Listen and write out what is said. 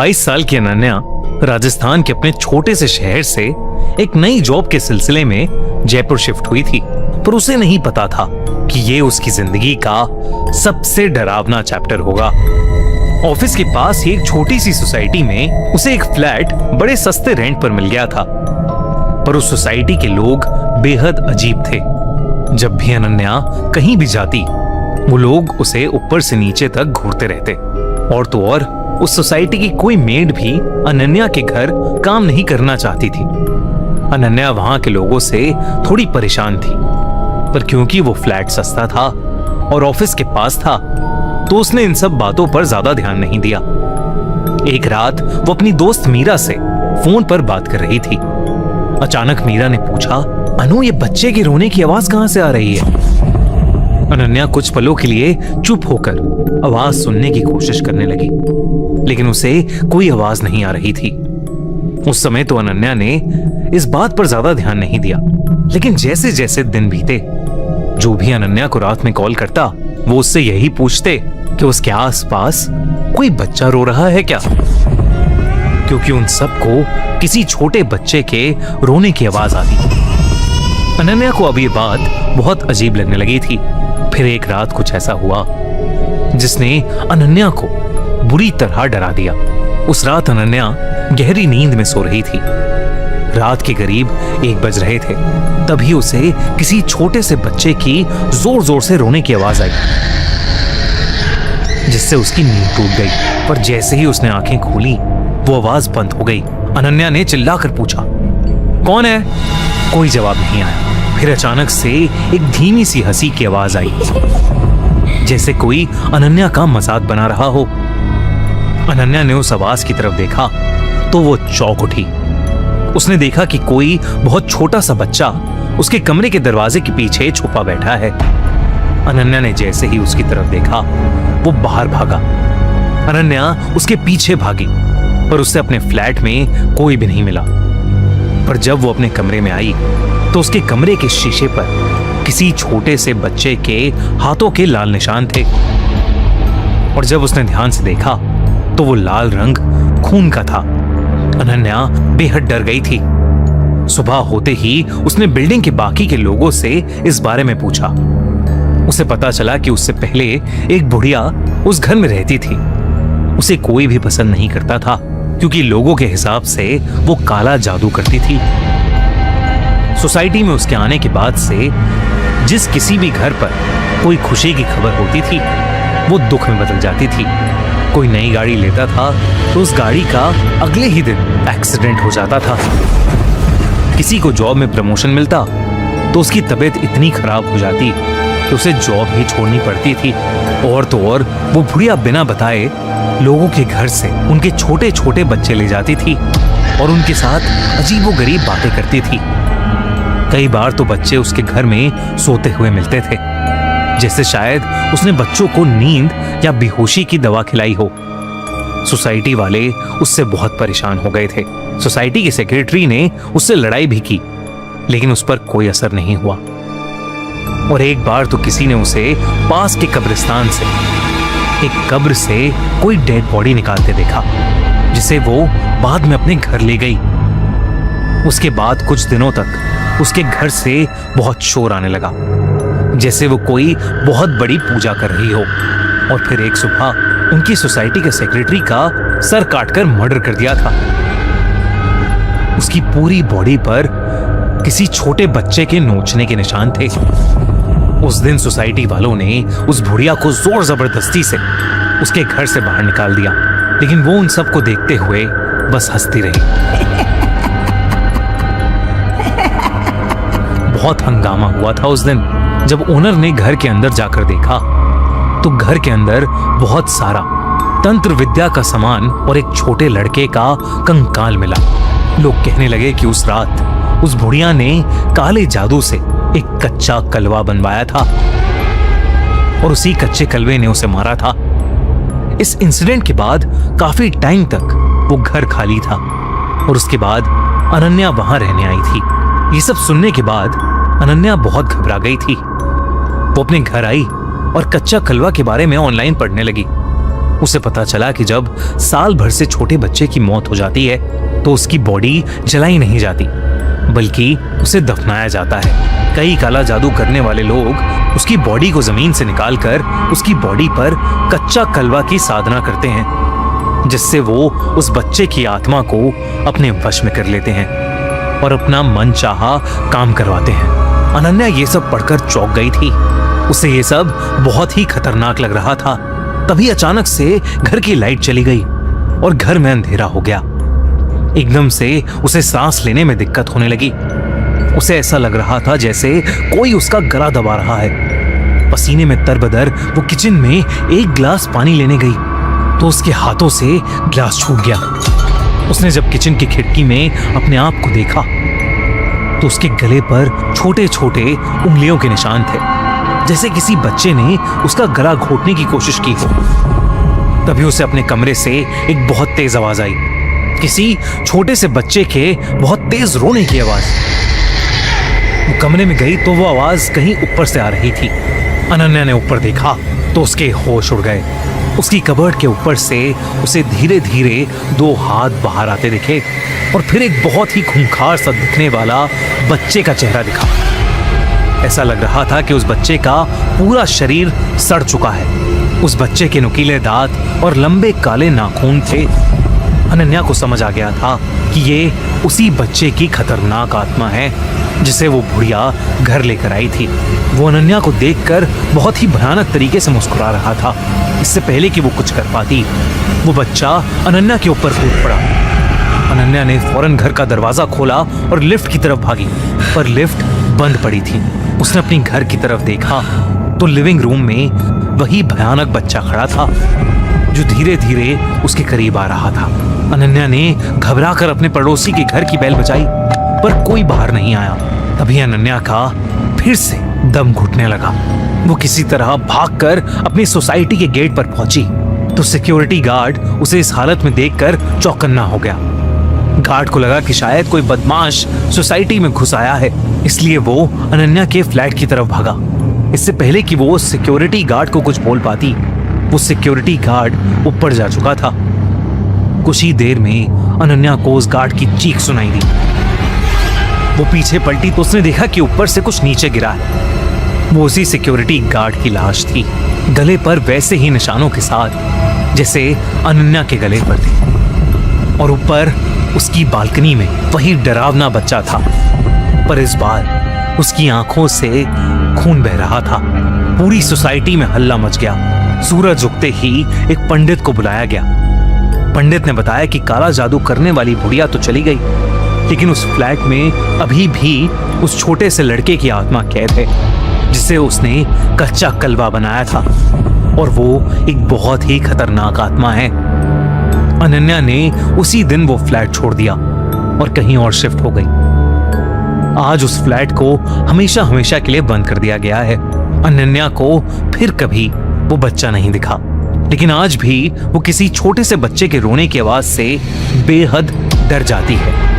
22 साल की अनन्या राजस्थान के अपने छोटे से शहर से एक नई जॉब के सिलसिले में जयपुर शिफ्ट हुई थी, पर उसे नहीं पता था कि ये उसकी जिंदगी का सबसे डरावना चैप्टर होगा। ऑफिस के पास ही एक छोटी सी सोसाइटी में उसे एक फ्लैट बड़े सस्ते रेंट पर मिल गया था, पर उस सोसाइटी के लोग बेहद अजीब थे। जब भी अनन्या कहीं भी जाती, वो लोग उसे ऊपर से नीचे तक घूरते रहते। और तो और उस सोसाइटी की कोई मेड भी अनन्या के घर काम नहीं करना चाहती थी। अनन्या वहां के लोगों से थोड़ी परेशान थी, पर क्योंकि वो फ्लैट सस्ता था और ऑफिस के पास था, तो उसने इन सब बातों पर ज्यादा ध्यान नहीं दिया। एक रात वो अपनी दोस्त मीरा से फोन पर बात कर रही थी। अचानक मीरा ने पूछा, अनु, ये बच्चे की रोने की आवाज कहां से आ रही है? अनन्या कुछ पलों के लिए चुप होकर आवाज सुनने की कोशिश करने लगी, लेकिन उसे कोई आवाज नहीं आ रही थी। उस समय तो अनन्या ने इस बात पर ज्यादा ध्यान नहीं दिया, लेकिन जैसे जैसे दिन बीते, जो भी अनन्या को रात में कॉल करता, वो उससे यही पूछते कि उसके आसपास कोई बच्चा रो रहा है क्या, क्योंकि उन सबको किसी छोटे बच्चे के रोने की आवाज आती। अनन्या को अब ये बात बहुत अजीब लगने लगी थी। फिर एक रात कुछ ऐसा हुआ जिसने अनन्या को बुरी तरह डरा दिया। उस रात अनन्या गहरी नींद में सो रही थी। रात के करीब 1 बज रहे थे, तभी उसे किसी छोटे से बच्चे की जोर जोर से रोने की आवाज आई, जिससे उसकी नींद टूट गई। पर जैसे ही उसने आंखें खोली, वो आवाज बंद हो गई। अनन्या ने चिल्लाकर पूछा, कौन है? कोई जवाब नहीं आया। फिर अचानक से एक धीमी सी हंसी की आवाज आई, जैसे कोई अनन्या का मजाक बना रहा हो। अनन्या ने उस आवाज की तरफ देखा तो वो चौंक उठी। उसने देखा कि कोई बहुत छोटा सा बच्चा उसके कमरे के दरवाजे के पीछे छुपा बैठा है। अनन्या ने जैसे ही उसकी तरफ देखा, वो बाहर भागा। अनन्या उसके पीछे भागी, पर उससे अपने फ्लैट में कोई भी नहीं मिला। पर जब वो अपने कमरे में आई, तो उसके कमरे के शीशे पर किसी छोटे से बच्चे के हाथों के लाल निशान थे। और जब उसने ध्यान से देखा, तो वो लाल रंग खून का था। अनन्या बेहद डर गई थी। सुबह होते ही उसने बिल्डिंग के बाकी के लोगों से इस बारे में पूछा। उसे पता चला कि उससे पहले एक बुढ़िया उस घर में रहती थी। उसे कोई भी पसंद नहीं करता था, क्योंकि लोगों के हिसाब से वो काला जादू करती थी। सोसाइटी में उसके आने के बाद से जिस किसी भी घर पर कोई खुशी की खबर होती थी, वो दुख में बदल जाती थी। कोई नई गाड़ी लेता था तो उस गाड़ी का अगले ही दिन एक्सीडेंट हो जाता था। किसी को जॉब में प्रमोशन मिलता तो उसकी तबीयत इतनी खराब हो जाती कि उसे जॉब ही छोड़नी पड़ती थी। और तो और वो बुढ़िया बिना बताए लोगों के घर से उनके छोटे छोटे बच्चे ले जाती थी और उनके साथ अजीबोगरीब बातें करती थी। कई बार तो बच्चे उसके घर में सोते हुए मिलते थे, जैसे शायद उसने बच्चों को नींद या बेहोशी की दवा खिलाई हो। सोसाइटी वाले उससे बहुत परेशान हो गए थे। सोसाइटी के सेक्रेटरी ने उससे लड़ाई भी की, लेकिन उस पर कोई असर नहीं हुआ। और एक बार तो किसी ने उसे पास के कब्रिस्तान से एक कब्र से कोई डेड बॉडी निकालते देखा, जिसे वो बाद में अपने घर ले गई। उसके बाद कुछ दिनों तक उसके घर से बहुत शोर आने लगा, जैसे वो कोई बहुत बड़ी पूजा कर रही हो। और फिर एक सुबह उनकी सोसाइटी के सेक्रेटरी का सर काटकर मर्डर कर दिया था। उसकी पूरी बॉडी पर किसी छोटे बच्चे के नोचने के निशान थे। उस दिन सोसाइटी वालों ने उस बुढ़िया को जोर जबरदस्ती से उसके घर से बाहर निकाल दिया, लेकिन वो उन सबको देखते हुए बस हंसती रही। बहुत हंगामा हुआ था उस दिन। जब ओनर ने घर के अंदर जाकर देखा, तो घर के अंदर बहुत सारा तंत्र विद्या का सामान और एक छोटे लड़के का कंकाल मिला। लोग कहने लगे कि उस रात उस बुढ़िया ने काले जादू से एक कच्चा कलवा बनवाया था और उसी कच्चे कलवे ने उसे मारा था। इस इंसिडेंट के बाद काफी टाइम तक वो घर खाली था और उसके बाद अनन्या वहां रहने आई थी। ये सब सुनने के बाद अनन्या बहुत घबरा गई थी। वो अपने घर आई और कच्चा कलवा के बारे में ऑनलाइन पढ़ने लगी। उसे पता चला कि जब साल भर से छोटे बच्चे की मौत हो जाती है तो उसकी बॉडी जलाई नहीं जाती, बल्कि उसे दफनाया जाता है। कई काला जादू करने वाले लोग उसकी बॉडी को जमीन से निकालकर उसकी बॉडी पर कच्चा कलवा की साधना करते हैं, जिससे वो उस बच्चे की आत्मा को अपने वश में कर लेते हैं और अपना मन चाहा काम करवाते हैं। अनन्या ये सब पढ़कर चौंक गई थी। उसे ये सब बहुत ही खतरनाक लग रहा था। तभी अचानक से घर की लाइट चली गई और घर में अंधेरा हो गया। एकदम से उसे सांस लेने में दिक्कत होने लगी। उसे ऐसा लग रहा था जैसे कोई उसका गला दबा रहा है। पसीने में तरबदर वो किचन में एक गिलास पानी लेने गई तो उसके हाथों से गिलास छूट गया। उसने जब किचन की खिड़की में अपने आप को देखा तो उसके गले पर छोटे छोटे उंगलियों के निशान थे, जैसे किसी बच्चे ने उसका गला घोटने की कोशिश की हो। तभी उसे अपने कमरे से एक बहुत तेज आवाज आई, किसी छोटे से बच्चे के बहुत तेज रोने की आवाज। वो कमरे में गई तो वो आवाज कहीं ऊपर से आ रही थी। अनन्या ने ऊपर देखा तो उसके होश उड़ गए। उसकी कबर्ड के ऊपर से उसे धीरे धीरे दो हाथ बाहर आते दिखे और फिर एक बहुत ही खूंखार सा दिखने वाला बच्चे का चेहरा दिखा। ऐसा लग रहा था कि उस बच्चे का पूरा शरीर सड़ चुका है। उस बच्चे के नुकीले दांत और लंबे काले नाखून थे। अनन्या को समझ आ गया था कि ये उसी बच्चे की खतरनाक आत्मा है जिसे वो बुढ़िया घर लेकर आई थी। वो अनन्या को देखकर बहुत ही भयानक तरीके से मुस्कुरा रहा था। इससे पहले कि वो कुछ कर पाती, वो बच्चा अनन्या के ऊपर कूद पड़ा। अनन्या ने फौरन घर का दरवाजा खोला और लिफ्ट की तरफ भागी, पर लिफ्ट बंद पड़ी थी। उसने अपनी घर की तरफ देखा तो लिविंग रूम में वही भयानक बच्चा खड़ा था जो धीरे धीरे उसके करीब आ रहा था। अनन्या ने घबराकर अपने पड़ोसी के घर की बेल बजाई, पर कोई बाहर नहीं आया। तभी अनन्या का फिर से दम घुटने लगा। वो किसी तरह भागकर अपनी सोसाइटी के गेट पर पहुंची तो सिक्योरिटी गार्ड उसे इस हालत में देखकर चौकन्ना हो गया। गार्ड को लगा कि शायद कोई बदमाश सोसाइटी में घुस आया है, इसलिए वो अनन्या के फ्लैट की तरफ भागा। इससे पहले कि वो सिक्योरिटी गार्ड को कुछ बोल पाती, वो सिक्योरिटी गार्ड ऊपर जा चुका था। कुछ ही देर में अनन्या को उस गार्ड की चीख सुनाई दी। वो पीछे पलटी तो उसने देखा कि ऊपर से कुछ नीचे गिरा है। वो उसी सिक्योरिटी गार्ड की लाश थी, गले पर वैसे ही निशानों के साथ जैसे अनन्या के गले पर थे। और ऊपर उसकी बालकनी में वही डरावना बच्चा था, पर इस बार उसकी आंखों से खून बह रहा था। पूरी सोसाइटी में हल्ला मच गया। सूरज उगते ही एक पंडित को बुलाया गया। पंडित ने बताया कि काला जादू करने वाली बुढ़िया तो चली गई, लेकिन उस फ्लैट में अभी भी उस छोटे से लड़के की आत्मा कैद है, जिसे उसने कच्चा कलवा बनाया था, और वो एक बहुत ही खतरनाक आत्मा है। अनन्या ने उसी दिन वो फ्लैट छोड़ दिया और कहीं और शिफ्ट हो गई। आज उस फ्लैट को हमेशा हमेशा के लिए बंद कर दिया गया है। अनन्या को फिर कभी वो बच्चा नहीं दिखा, लेकिन आज भी वो किसी छोटे से बच्चे के रोने की आवाज से बेहद डर जाती है।